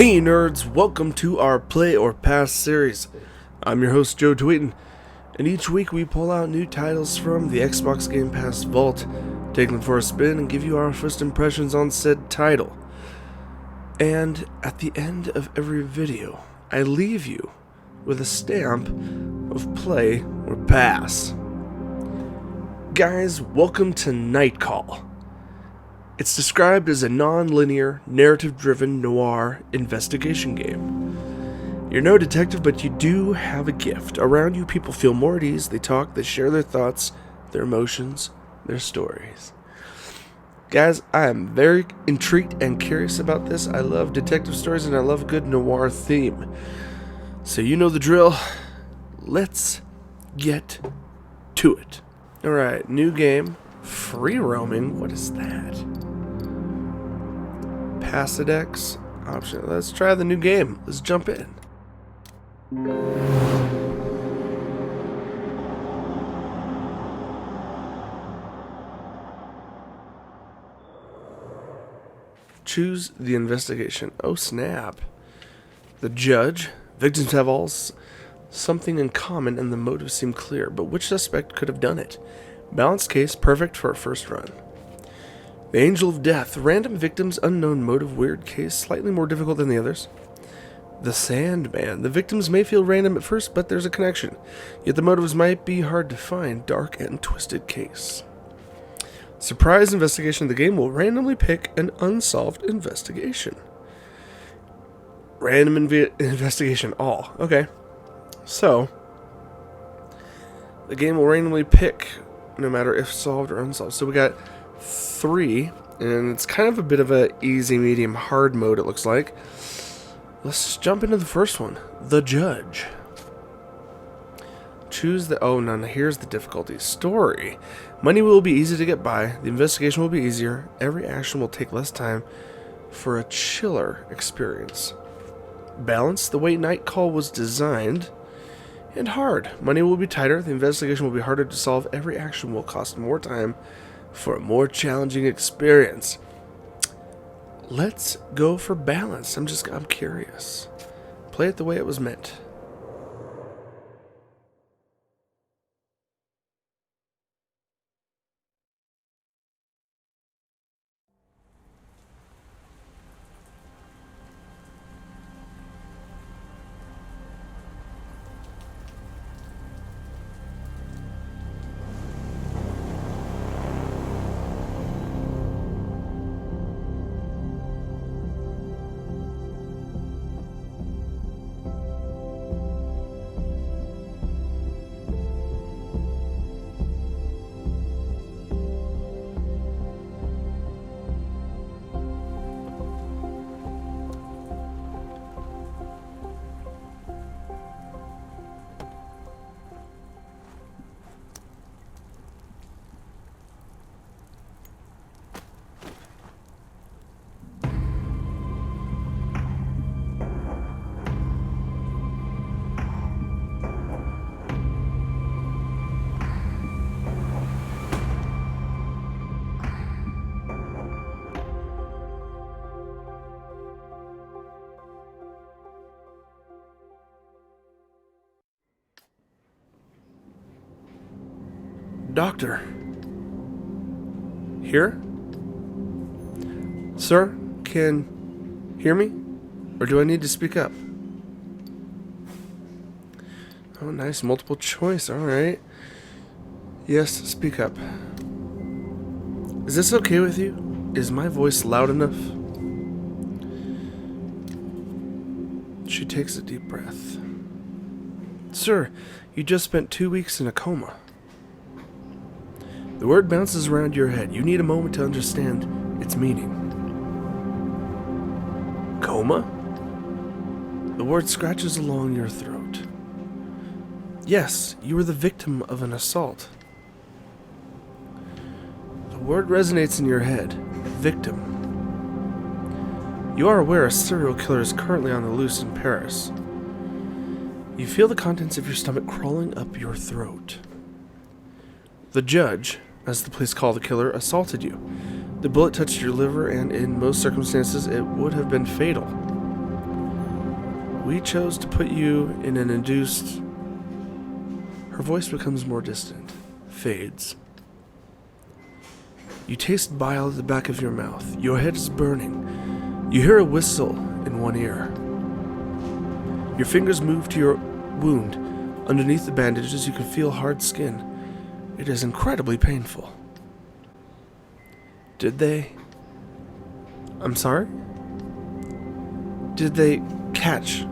Hey nerds, welcome to our Play or Pass series. I'm your host Joe Tweeton, and each week we pull out new titles from the Xbox Game Pass vault, take them for a spin, and give you our first impressions on said title. And at the end of every video, I leave you with a stamp of Play or Pass. Guys, welcome to Night Call. It's described as a non-linear, narrative-driven noir investigation game. You're no detective, but you do have a gift. Around you, people feel more at ease. They talk, they share their thoughts, their emotions, their stories. Guys, I am very intrigued and curious about this. I love detective stories and I love a good noir theme. So you know the drill. Let's get to it. Alright, new game. Free roaming? What is that? Passidex option. Let's try the new game. Let's jump in. Choose the investigation. Oh snap. The judge. Victims have all something in common and the motives seem clear, but which suspect could have done it? Balanced case, perfect for a first run. The Angel of Death. Random victims, unknown motive, weird case, slightly more difficult than the others. The Sandman. The victims may feel random at first, but there's a connection. Yet the motives might be hard to find. Dark and twisted case. Surprise investigation. The game will randomly pick an unsolved investigation. Random investigation all. Okay. So, the game will randomly pick no matter if solved or unsolved. So we got 3, and it's kind of a bit of a easy, medium, hard mode, it looks like. Let's jump into the first one. The Judge. Choose the... Oh, no, here's the difficulty. Story. Money will be easy to get by. The investigation will be easier. Every action will take less time for a chiller experience. Balance. The way Night Call was designed... And hard. Money will be tighter. The investigation will be harder to solve. Every action will cost more time for a more challenging experience. Let's go for balance. I'm curious. Play it the way it was meant. Doctor. Here? Sir, can hear me? Or do I need to speak up? Oh, nice. Multiple choice. Alright. Yes, speak up. Is this okay with you? Is my voice loud enough? She takes a deep breath. Sir, you just spent 2 weeks in a coma. The word bounces around your head. You need a moment to understand its meaning. Coma? The word scratches along your throat. Yes, you were the victim of an assault. The word resonates in your head. Victim. You are aware a serial killer is currently on the loose in Paris. You feel the contents of your stomach crawling up your throat. The judge, as the police call the killer, assaulted you. The bullet touched your liver, and in most circumstances, it would have been fatal. We chose to put you in an induced... Her voice becomes more distant, fades. You taste bile at the back of your mouth. Your head is burning. You hear a whistle in one ear. Your fingers move to your wound. Underneath the bandages, you can feel hard skin. It is incredibly painful. Did they... I'm sorry? Did they catch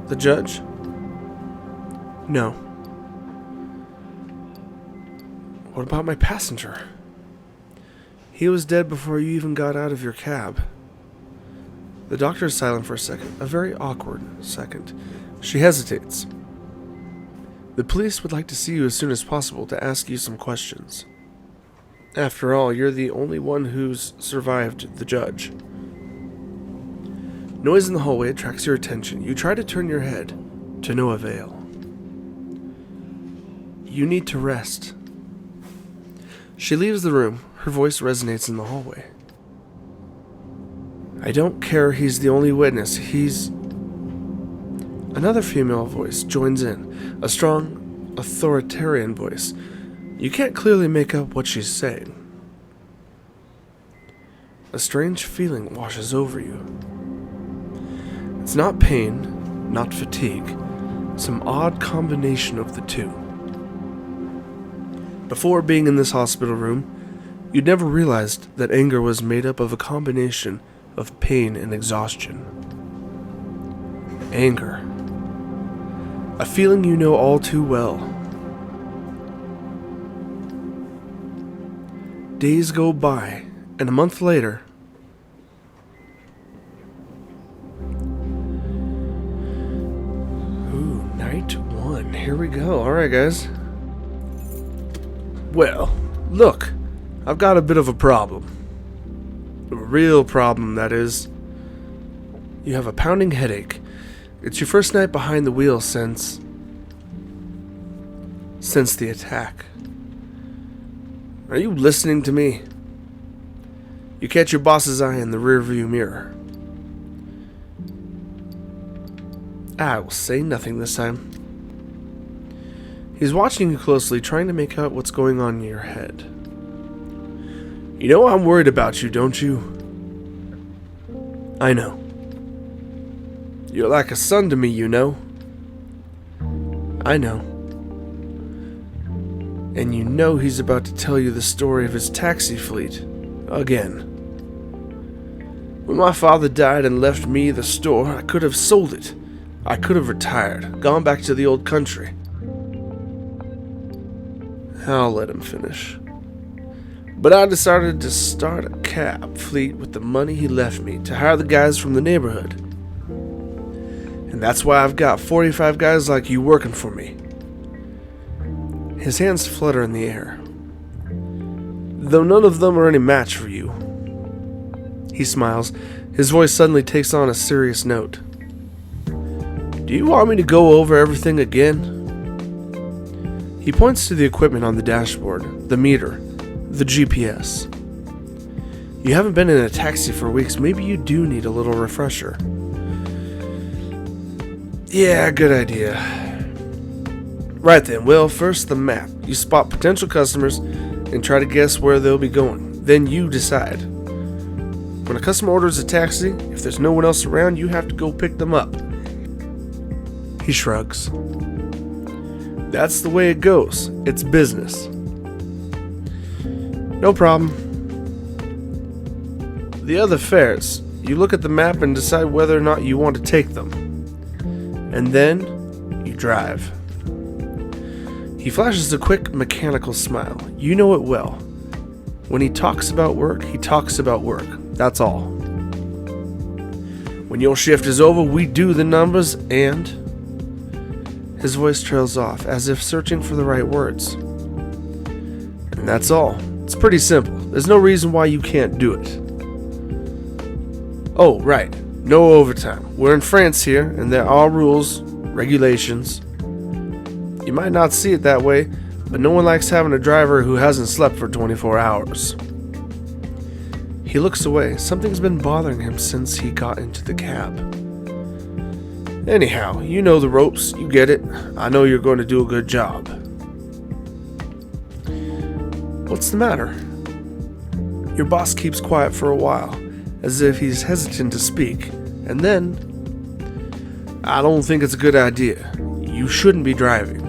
the judge? No. What about my passenger? He was dead before you even got out of your cab. The doctor is silent for a second, a very awkward second. She hesitates. The police would like to see you as soon as possible to ask you some questions. After all, you're the only one who's survived the judge. Noise in the hallway attracts your attention. You try to turn your head, to no avail. You need to rest. She leaves the room. Her voice resonates in the hallway. I don't care he's the only witness. He's... Another female voice joins in. A strong, authoritarian voice. You can't clearly make out what she's saying. A strange feeling washes over you. It's not pain, not fatigue. Some odd combination of the two. Before being in this hospital room, you'd never realized that anger was made up of a combination of pain and exhaustion. Anger. A feeling you know all too well. Days go by, and a month later... Ooh, night one. Here we go. Alright, guys. Well, look. I've got a bit of a problem. A real problem, that is. You have a pounding headache. It's your first night behind the wheel since the attack. Are you listening to me? You catch your boss's eye in the rearview mirror. I will say nothing this time. He's watching you closely, trying to make out what's going on in your head. You know I'm worried about you, don't you? I know. You're like a son to me, you know. I know. And you know he's about to tell you the story of his taxi fleet. Again. When my father died and left me the store, I could have sold it. I could have retired, gone back to the old country. I'll let him finish. But I decided to start a cab fleet with the money he left me to hire the guys from the neighborhood. And that's why I've got 45 guys like you working for me. His hands flutter in the air. Though none of them are any match for you. He smiles. His voice suddenly takes on a serious note. Do you want me to go over everything again? He points to the equipment on the dashboard, the meter, the GPS. You haven't been in a taxi for weeks. Maybe you do need a little refresher. Yeah, good idea. Right then, well, first the map. You spot potential customers and try to guess where they'll be going. Then you decide. When a customer orders a taxi, if there's no one else around, you have to go pick them up. He shrugs. That's the way it goes. It's business. No problem. The other fares, you look at the map and decide whether or not you want to take them. And then, you drive. He flashes a quick mechanical smile. You know it well. When he talks about work, he talks about work. That's all. When your shift is over, we do the numbers and... His voice trails off, as if searching for the right words. And that's all. It's pretty simple. There's no reason why you can't do it. Oh, right. No overtime. We're in France here, and there are rules, regulations. You might not see it that way, but no one likes having a driver who hasn't slept for 24 hours. He looks away. Something's been bothering him since he got into the cab. Anyhow, you know the ropes, you get it. I know you're going to do a good job. What's the matter? Your boss keeps quiet for a while, as if he's hesitant to speak, and then, I don't think it's a good idea. You shouldn't be driving.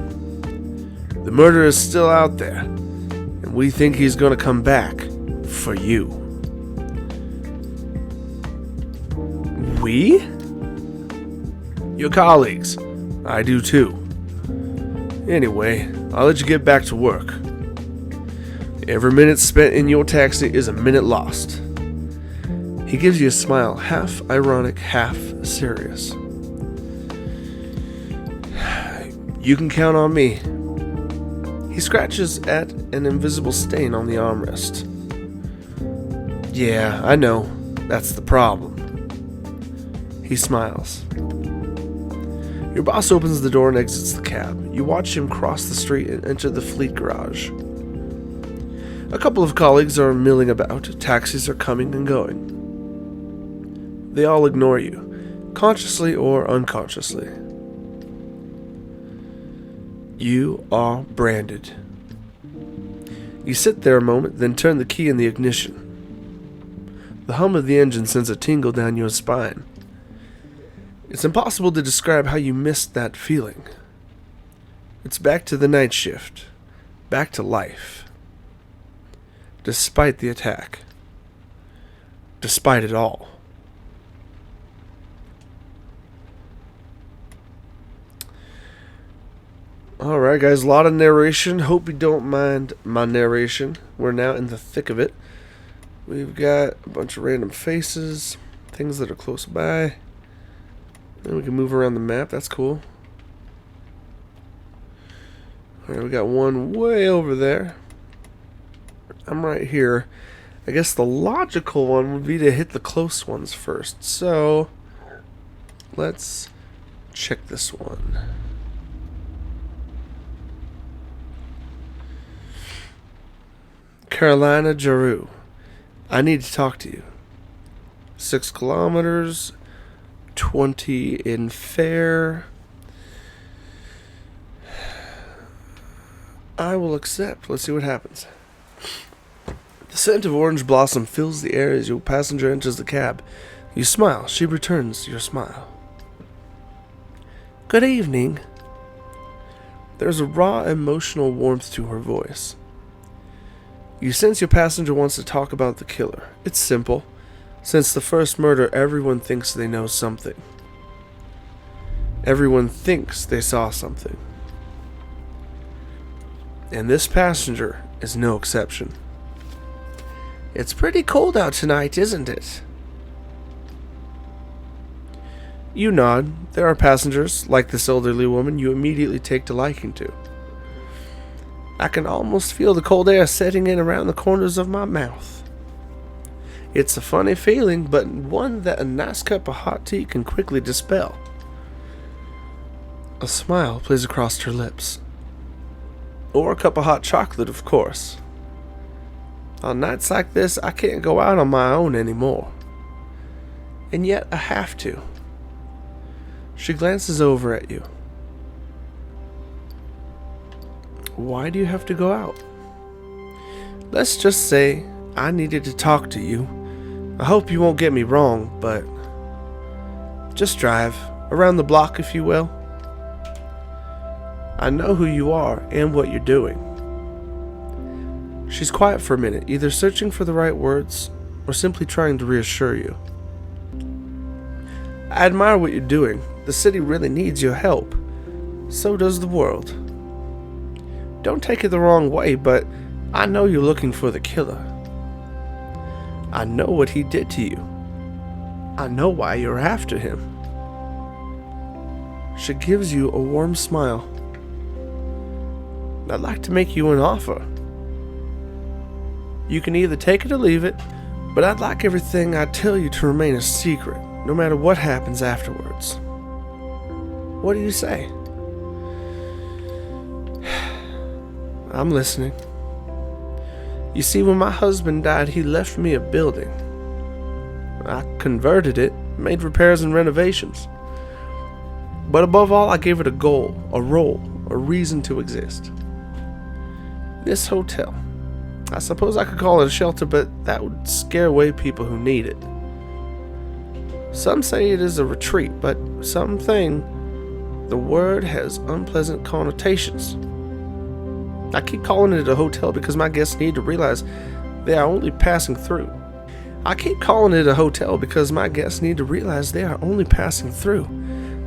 The murderer is still out there, and we think he's going to come back for you. We? Your colleagues. I do too. Anyway, I'll let you get back to work. Every minute spent in your taxi is a minute lost. He gives you a smile, half ironic, half serious. You can count on me. He scratches at an invisible stain on the armrest. Yeah, I know. That's the problem. He smiles. Your boss opens the door and exits the cab. You watch him cross the street and enter the fleet garage. A couple of colleagues are milling about. Taxis are coming and going. They all ignore you, consciously or unconsciously. You are branded. You sit there a moment, then turn the key in the ignition. The hum of the engine sends a tingle down your spine. It's impossible to describe how you missed that feeling. It's back to the night shift, back to life. Despite the attack. Despite it all. Alright guys, a lot of narration. Hope you don't mind my narration. We're now in the thick of it. We've got a bunch of random faces, things that are close by. And we can move around the map, that's cool. Alright, we got one way over there. I'm right here. I guess the logical one would be to hit the close ones first. So, let's check this one. Carolina Jaru. I need to talk to you. 6 kilometers, 20 in fare. I will accept. Let's see what happens. The scent of orange blossom fills the air as your passenger enters the cab. You smile. She returns your smile. Good evening. There's a raw emotional warmth to her voice. You sense your passenger wants to talk about the killer. It's simple. Since the first murder, everyone thinks they know something. Everyone thinks they saw something. And this passenger is no exception. It's pretty cold out tonight, isn't it? You nod. There are passengers, like this elderly woman, you immediately take to liking to. I can almost feel the cold air setting in around the corners of my mouth. It's a funny feeling, but one that a nice cup of hot tea can quickly dispel. A smile plays across her lips. Or a cup of hot chocolate, of course. On nights like this, I can't go out on my own anymore. And yet I have to. She glances over at you. Why do you have to go out? Let's just say I needed to talk to you. I hope you won't get me wrong, but just drive around the block, if you will. I know who you are and what you're doing. She's quiet for a minute, either searching for the right words or simply trying to reassure you. I admire what you're doing. The city really needs your help. So does the world. Don't take it the wrong way, but I know you're looking for the killer. I know what he did to you. I know why you're after him. She gives you a warm smile. I'd like to make you an offer. You can either take it or leave it, but I'd like everything I tell you to remain a secret, no matter what happens afterwards. What do you say? I'm listening. You see, when my husband died, he left me a building. I converted it, made repairs and renovations. But above all, I gave it a goal, a role, a reason to exist. This hotel. I suppose I could call it a shelter, but that would scare away people who need it. Some say it is a retreat, but some think the word has unpleasant connotations. I keep calling it a hotel because my guests need to realize they are only passing through.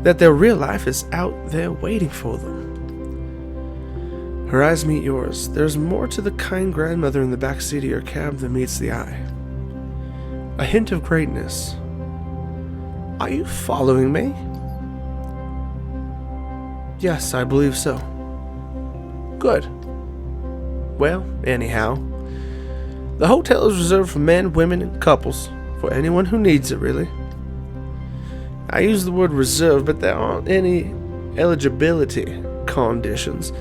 That their real life is out there waiting for them. Her eyes meet yours. There's more to the kind grandmother in the backseat of your cab than meets the eye. A hint of greatness. Are you following me? Yes, I believe so. Good. Well, anyhow, the hotel is reserved for men, women, and couples, for anyone who needs it, really. I use the word reserved, but there aren't any eligibility conditions.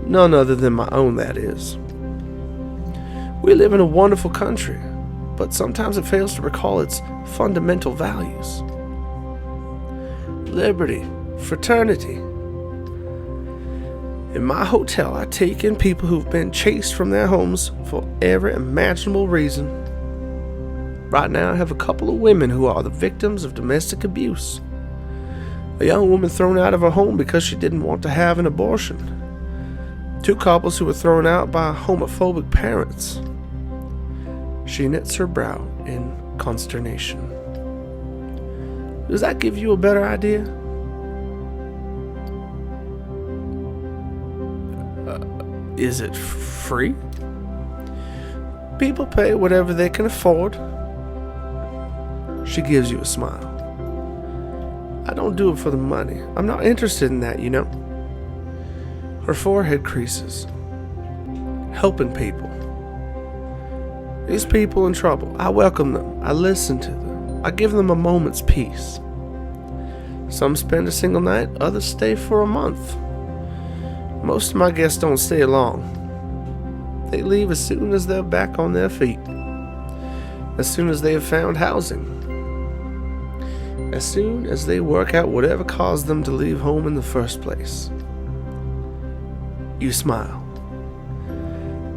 None other than my own, that is. We live in a wonderful country, but sometimes it fails to recall its fundamental values. Liberty, fraternity. In my hotel, I take in people who've been chased from their homes for every imaginable reason. Right now, I have a couple of women who are the victims of domestic abuse. A young woman thrown out of her home because she didn't want to have an abortion. 2 couples who were thrown out by homophobic parents. She knits her brow in consternation. Does that give you a better idea? Is it free? People pay whatever they can afford. She gives you a smile. I don't do it for the money. I'm not interested in that, you know. Her forehead creases. Helping people. These people in trouble. I welcome them. I listen to them. I give them a moment's peace. Some spend a single night. Others stay for a month. Most of my guests don't stay long. They leave as soon as they're back on their feet. As soon as they have found housing. As soon as they work out whatever caused them to leave home in the first place. You smile.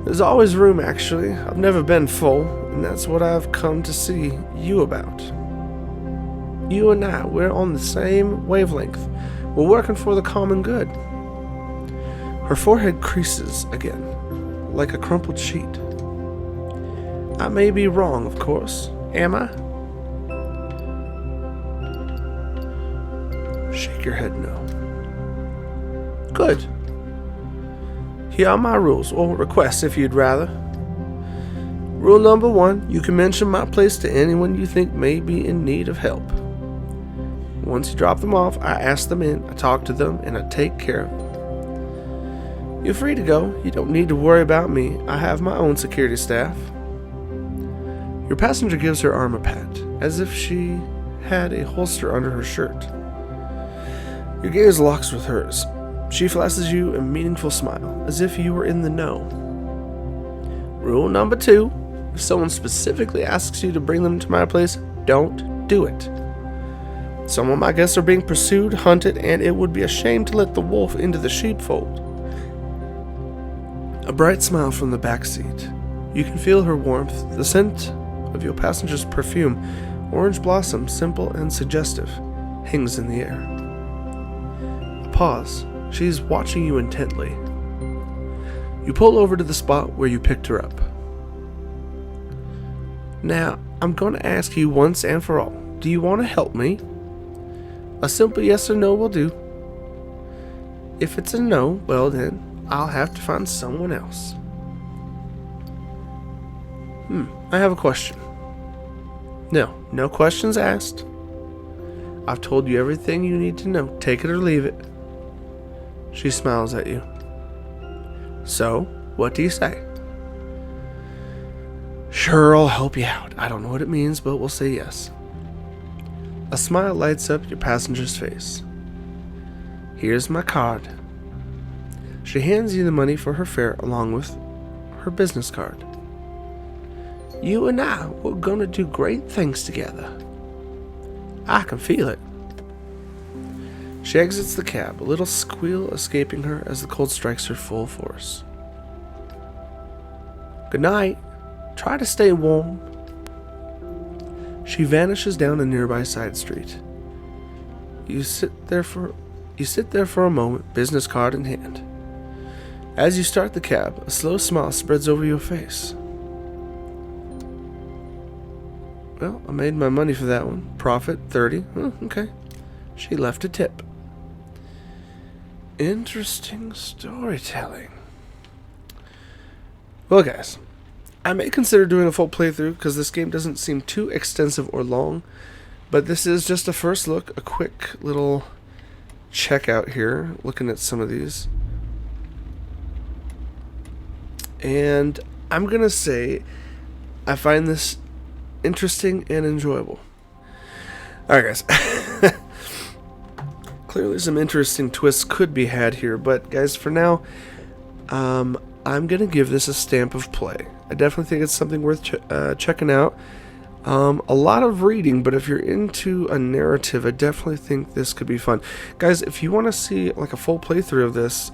There's always room, actually. I've never been full, and that's what I've come to see you about. You and I, we're on the same wavelength. We're working for the common good. Her forehead creases again, like a crumpled sheet. I may be wrong, of course. Am I? Shake your head no. Good. Here are my rules, or requests if you'd rather. Rule number 1, you can mention my place to anyone you think may be in need of help. Once you drop them off, I ask them in, I talk to them, and I take care of them. You're free to go. You don't need to worry about me. I have my own security staff. Your passenger gives her arm a pat, as if she had a holster under her shirt. Your gaze locks with hers. She flashes you a meaningful smile, as if you were in the know. Rule number 2, if someone specifically asks you to bring them to my place, don't do it. Some of my guests are being pursued, hunted, and it would be a shame to let the wolf into the sheepfold. A bright smile from the back seat. You can feel her warmth, the scent of your passenger's perfume, orange blossom, simple and suggestive, hangs in the air. A pause. She's watching you intently. You pull over to the spot where you picked her up. Now, I'm going to ask you once and for all, do you want to help me? A simple yes or no will do. If it's a no, well then, I'll have to find someone else. I have a question. No questions asked. I've told you everything you need to know. Take it or leave it. She smiles at you. So, what do you say? Sure, I'll help you out. I don't know what it means, but we'll say yes. A smile lights up your passenger's face. Here's my card. She hands you the money for her fare along with her business card. You and I, we're gonna do great things together. I can feel it. She exits the cab, a little squeal escaping her as the cold strikes her full force. Good night. Try to stay warm. She vanishes down a nearby side street. You sit there for a moment, business card in hand. As you start the cab, a slow smile spreads over your face. Well, I made my money for that one. Profit 30. Oh, okay. She left a tip. Interesting storytelling. Well, guys, I may consider doing a full playthrough because this game doesn't seem too extensive or long, but this is just a first look, a quick little check out here, looking at some of these. And I'm going to say I find this interesting and enjoyable. Alright, guys. Clearly some interesting twists could be had here, but guys, for now, I'm going to give this a stamp of play. I definitely think it's something worth checking out. A lot of reading, but if you're into a narrative, I definitely think this could be fun. Guys, if you want to see like a full playthrough of this,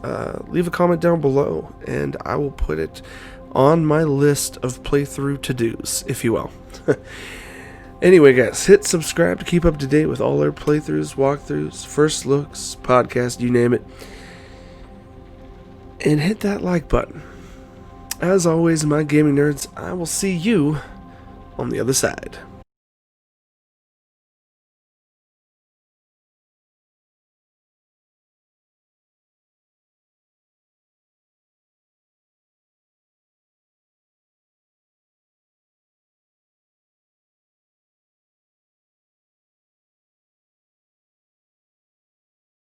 leave a comment down below, and I will put it on my list of playthrough to-dos, if you will. Anyway, guys, hit subscribe to keep up to date with all our playthroughs, walkthroughs, first looks, podcasts, you name it. And hit that like button. As always, my gaming nerds, I will see you on the other side.